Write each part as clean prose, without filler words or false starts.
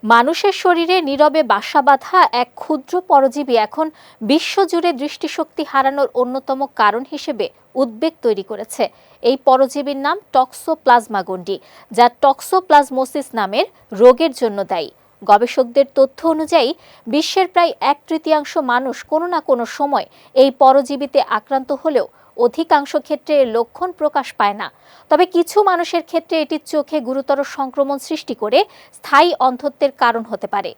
মানুষের শরীরে নীরবে বাসা বাঁধা এক ক্ষুদ্র পরজীবী এখন বিশ্বজুড়ে দৃষ্টিশক্তি হারানোর অন্যতম কারণ হিসেবে উদ্বেগ তৈরি করেছে। এই পরজীবীর নাম টক্সোপ্লাজমা গন্ডি, যা টক্সোপ্লাজমোসিস নামের রোগের জন্য দায়ী। গবেষকদের তথ্য অনুযায়ী বিশ্বের প্রায় 1/3 মানুষ কোনো না কোনো সময় এই পরজীবীতে আক্রান্ত হলেও অধিকাংশ ক্ষেত্রে এর লক্ষণ প্রকাশ পায় না। তবে কিছু মানুষের ক্ষেত্রে এটি চোখে গুরুতর সংক্রমণ সৃষ্টি করে স্থায়ী অন্ধত্বের কারণ হতে পারে।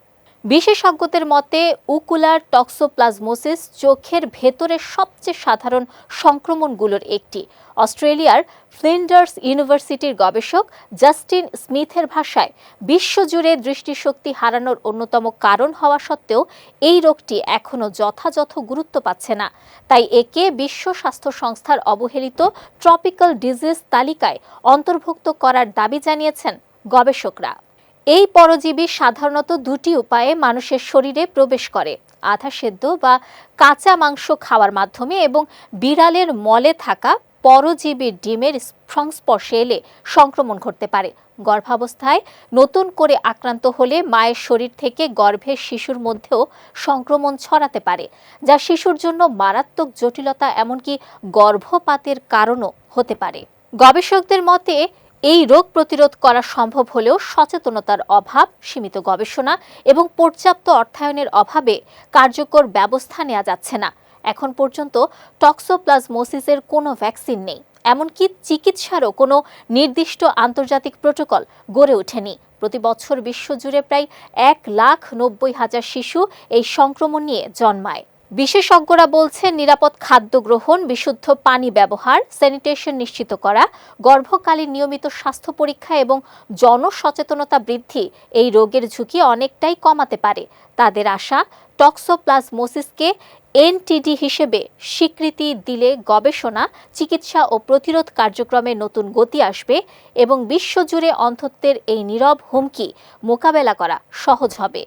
বিশেষজ্ঞদের মতে ওকুলার টক্সোপ্লাজমোসিস চোখের ভেতরের সবচেয়ে সাধারণ সংক্রমণগুলোর একটি। অস্ট্রেলিয়ার ফ্লিন্ডার্স ইউনিভার্সিটির গবেষক জাস্টিন স্মিথের ভাষায়, বিশ্বজুড়ে দৃষ্টিশক্তি হারানোর অন্যতম কারণ হওয়া সত্ত্বেও এই রোগটি এখনও যথাযথ গুরুত্ব পাচ্ছে না। তাই একে বিশ্ব স্বাস্থ্য সংস্থার অবহেলিত ট্রপিক্যাল ডিজিজ তালিকায় অন্তর্ভুক্ত করার দাবি জানিয়েছেন গবেষকরা। এই পরজীবী সাধারণত দুটি উপায়ে মানুষের শরীরে প্রবেশ করে: আধা সেদ্ধ বা কাঁচা মাংস খাওয়ার মাধ্যমে এবং বিড়ালের মলে থাকা পরজীবীর ডিমের সংস্পর্শে এলে সংক্রমণ ঘটতে পারে। গর্ভাবস্থায় নতুন করে আক্রান্ত হলে মায়ের শরীর থেকে গর্ভের শিশুর মধ্যেও সংক্রমণ ছড়াতে পারে, যা শিশুর জন্য মারাত্মক জটিলতা এমনকি গর্ভপাতের কারণও হতে পারে। গবেষকদের মতে এই রোগ প্রতিরোধ করা সম্ভব হলেও সচেতনতার অভাব, সীমিত গবেষণা এবং পর্যাপ্ত অর্থায়নের অভাবে কার্যকর ব্যবস্থা নেওয়া যাচ্ছে না। এখন পর্যন্ত টক্সোপ্লাজমোসিসের কোনো ভ্যাকসিন নেই, এমনকি চিকিৎসারও কোনো নির্দিষ্ট আন্তর্জাতিক প্রোটোকল গড়ে ওঠেনি। প্রতি বছর বিশ্বজুড়ে প্রায় 1,90,000 শিশু এই সংক্রমণ নিয়ে জন্মায়। বিশেষজ্ঞরা বলছেন, নিরাপদ খাদ্য গ্রহণ, বিশুদ্ধ পানি ব্যবহার, স্যানিটেশন নিশ্চিত করা, গর্ভকালীন নিয়মিত স্বাস্থ্য পরীক্ষা এবং জনসচেতনতা বৃদ্ধি এই রোগের ঝুঁকি অনেকটাই কমাতে পারে। তাদের আশা, টক্সোপ্লাজমোসিসকে এনটিডি হিসেবে স্বীকৃতি দিলে গবেষণা, চিকিৎসা ও প্রতিরোধ কার্যক্রমে নতুন গতি আসবে এবং বিশ্বজুড়ে অন্ধত্বের এই নীরব হুমকি মোকাবেলা করা সহজ হবে।